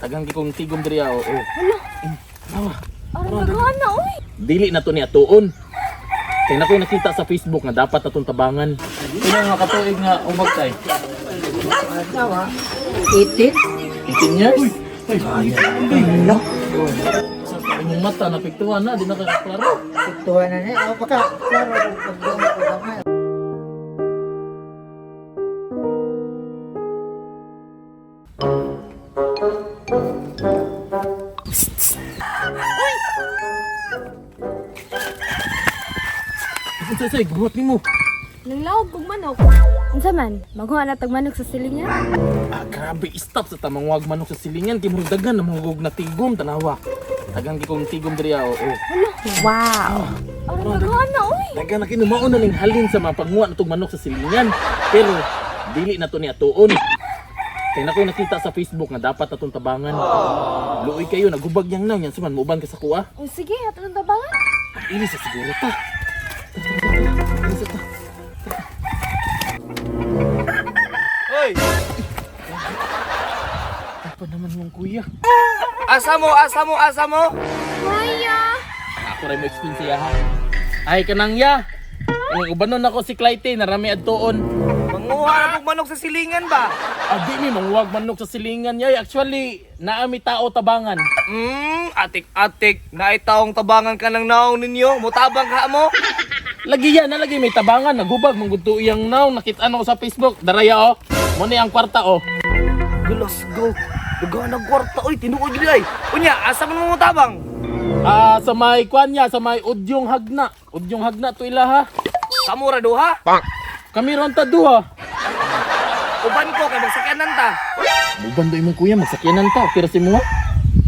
Tagang kong tigom diri oo. Hala, Nawa. aron daghan na oy. Dili na to ni atuon. Kaya na ko nakita sa Facebook nga dapat natong tabangan. Ino nga katuig nga umag tay. Tawa. 18. 18 years. Hello. Sa inyong mata napiktuhan na, di nakakaklaro. Tuwa na niya. Ako ka. Klaro. Pagdungo ko naman. Say, guwat nimo. Nanglawag kog manok. Unsa man, maghuan na tag manok sa silingan. Ah, grabe, stop sa tamang wag manok sa silingan. Kay murag dagan na mahugog na tigom, tanawa. Tagang kong tigom diri oo. Hala, wow. Aron daghan na oy. Dagan na kinumaon na ning halin sa mga pagmuha natong manok sa silingan. Pero dili na to ni atuon. Kaya na ko nakita sa Facebook nga dapat natong tabangan. Luoy kayo, nagubag yang naw yan. Suman, muuban ka sa kuha. O sige, ato nang tabangan. Ini sa siguro ta. Hoy! Apa naman mong kuya? Asa mo? Asa mo? Asa mo? Kuya. Ako rin mo explain siya ha. Ay, kanang ya. Ubanon ako si Clyde, narami adtoon. Manguha na pong manok sa silingan ba? Adi mi, manguwag manok sa silingan yay. Actually, naami tao tabangan. Atik-atik. Naitaong tabangan ka ng naong ninyo. Mutabang ka mo? Lagi yan, nalagi may tabangan. Nagubag, mangguto iyang naw. Nakita ko sa Facebook. Daraya oh. Muna ang kwarta oh. Gulas go. Duga na kwarta. Uy, tinuod yun ay. Unya, asa mo mo mutabang? Ah, sa may kwan niya, sa may udyong hagna. Udyong hagna to ila ha. Kamura duha? Kami ron ta duha. Uban ko kay magsakyanan ta. Buban do imong kuya, magsakyanan ta. Pero si mo ha?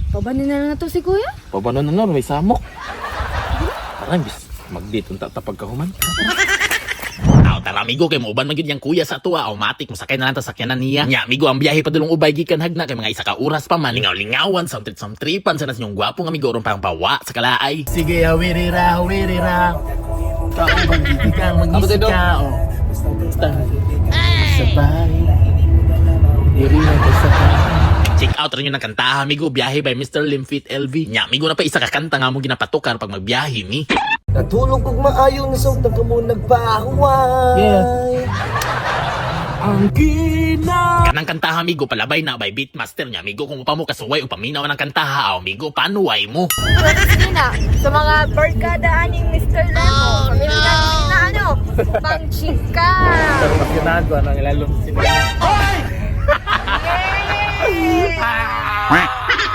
Pabanin na lang na to si kuya. Pabanon na no, may samok. Parang bis, magdito ta pagkahuman. Tara amigo kay mauban man gyud yang kuya sa tuwa automatic mo sakay na lang ta sakyanan niya. Nya amigo ang biyahe padulong ubay gikan hagna kay mga isa ka oras pa man lingaw-lingawan samtrip-samtripan sa nas nyong gwapong amigo ron pang pawa sa kalaay. Sige, hawirira. Kauban gigi kang mag-isip ka oh. Basta. Sabay. Diri na ka sabay. Check out rin yung kantaha amigo biyahe by Mr. Limfit LV. Nya amigo na pa isa ka kanta nga mo ginapatukar pag magbiyahe mi. Natulog kong maayo ni Sog na kamo nagpahuway. Yeah. Ang gina. Kanang kantaha amigo palabay na by Beatmaster nya amigo kung upa mo kasuway o paminaw ng kantaha amigo paano way mo. Sige na, sa mga barkada aning Mr. Lemo, kami na ano, pang chika. Pero pasyonado ko nang ilalong sinila.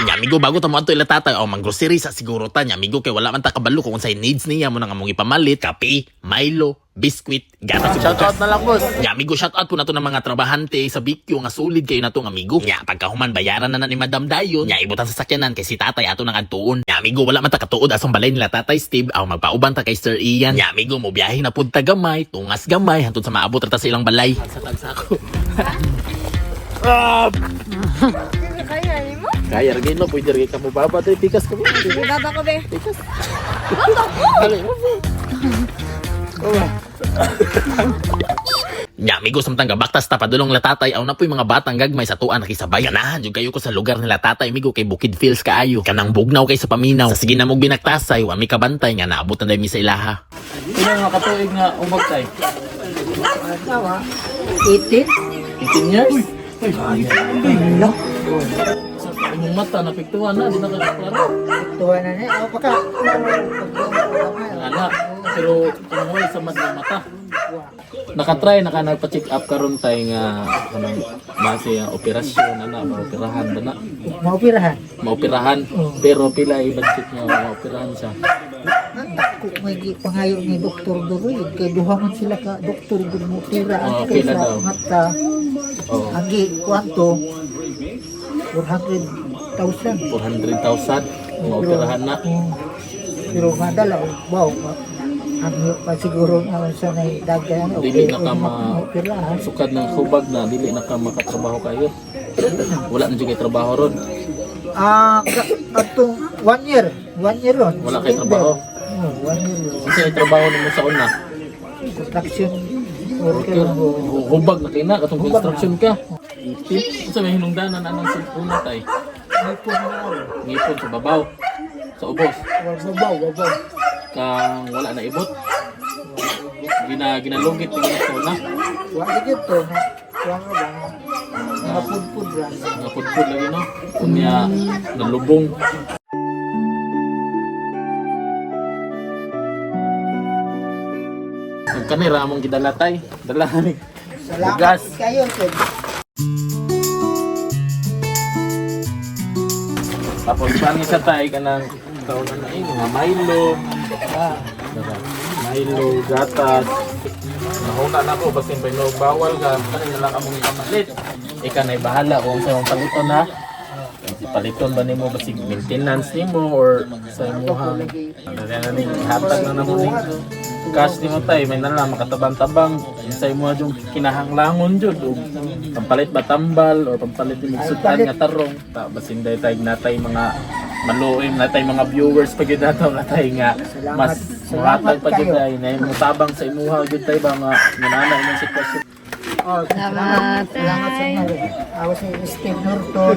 Nya amigo bago tamo adto ila tatay o manggrocery sa siguro ta nya amigo kay wala man ta kabalo kung unsay needs niya mo nang among ipamalit kape, Milo, biskwit, gatas ug Shout out bukas. na lang boss. Nya amigo shout out po nato ng mga trabahante sa Bikyo nga solid kayo natong amigo. Nya pagkahuman bayaran na ni Madam Dayon. Nya ibutan sa sakyanan kay si tatay ato nang adtuon. Nya amigo wala man ta katuod asang balay nila tatay Steve aw magpauban ta kay Sir Ian. Nya amigo mo biyahe na pud ta gamay, tungas gamay hantod sa maabot ra ta sa ilang balay. Sa tagsa ko. Kaya ni mo? Kaya rin mo, pwede rin ka mo baba. Pikas ko. Baba ko be. Pikas. Baba ko. Dali. Oh. Nya amigo samtang gabaktas ta padulong la tatay aw na po'y mga batang gagmay sa tuan nakisabay. Ganahan jud kayo ko sa lugar nila tatay amigo kay Bukid Fields kaayo. Kanang bugnaw kay sa paminaw. Sa sige na mong binaktasay wa mi kabantay nga naabot na mi sa ilaha. Ino nga katuig nga umag tay. Tawa. 18. 18 years. Hello. Sa inyong mata napiktuhan na, di nakakaklaro. Tuwa na niya. Ako ka. Klaro. Pagdungo ko naman. Ana, pero kung mo sa mata. Nakatry na ka nagpa-check up karon tay nga kanang base ang operasyon ana maoperahan ba na? Maupirahan. Maoperahan pero pila i-budget nga maoperahan siya. Ako may pangayo ni Dr. Duroy. Kay duha man sila ka Dr. Gumupira. Oh, Kay pila daw? sa mata. Oh, Agi, kwanto? 400,000. 400,000 maoperahan na. Pero madala, wow. Ang pa siguro naman sa naidagan. Dili na ka maupirahan. sukad ng kubag na dili na ka makatrabaho kayo. Wala na jud kay trabaho ron. Atong 1 year. 1 year ron. Wala kay trabaho. 1 year ron. Kasi ay trabaho nimo sa una. Construction Okay, worker. hubag na kina katong construction ka. Ipit sa may hinungdanan anong una tay. Ngipon na ako. Ngipon sa babaw. Sa ubos. Wabaw. Kang wala na ibot. Ginalugit yung ito na. Wala dito na. Wala ba? Napudpud lang. Napudpud lagi no. Kunya nalubong. Ang kanira among gidalatay. Dalahan ni. Salamat Bugas. kayo, sir. Tapos paano sa tayo ka ng taon na eh, mga Milo. Milo, gatas. Nahuna na ako, basin pa yung bawal ka. Kanina lang among ipamalit. Ika na'y bahala kung sa mong paliton na. Paliton ba nimo basig maintenance nimo or sa imuhang ano na ning hatag na namo ning cash nimo tay may nala makatabang-tabang sa imuha yung kinahanglangon jud ug pampalit ba tambal or pampalit nimo sutan nga tarong ta basin day tay natay mga maluoy natay mga viewers pag yun nato natay nga mas muhatag pa jud ay na mutabang sa imuha jud tay ba nga nanana imong sitwasyon. Oh, Salamat, Salamat sa tay. mga. Awas ni Steve Norton.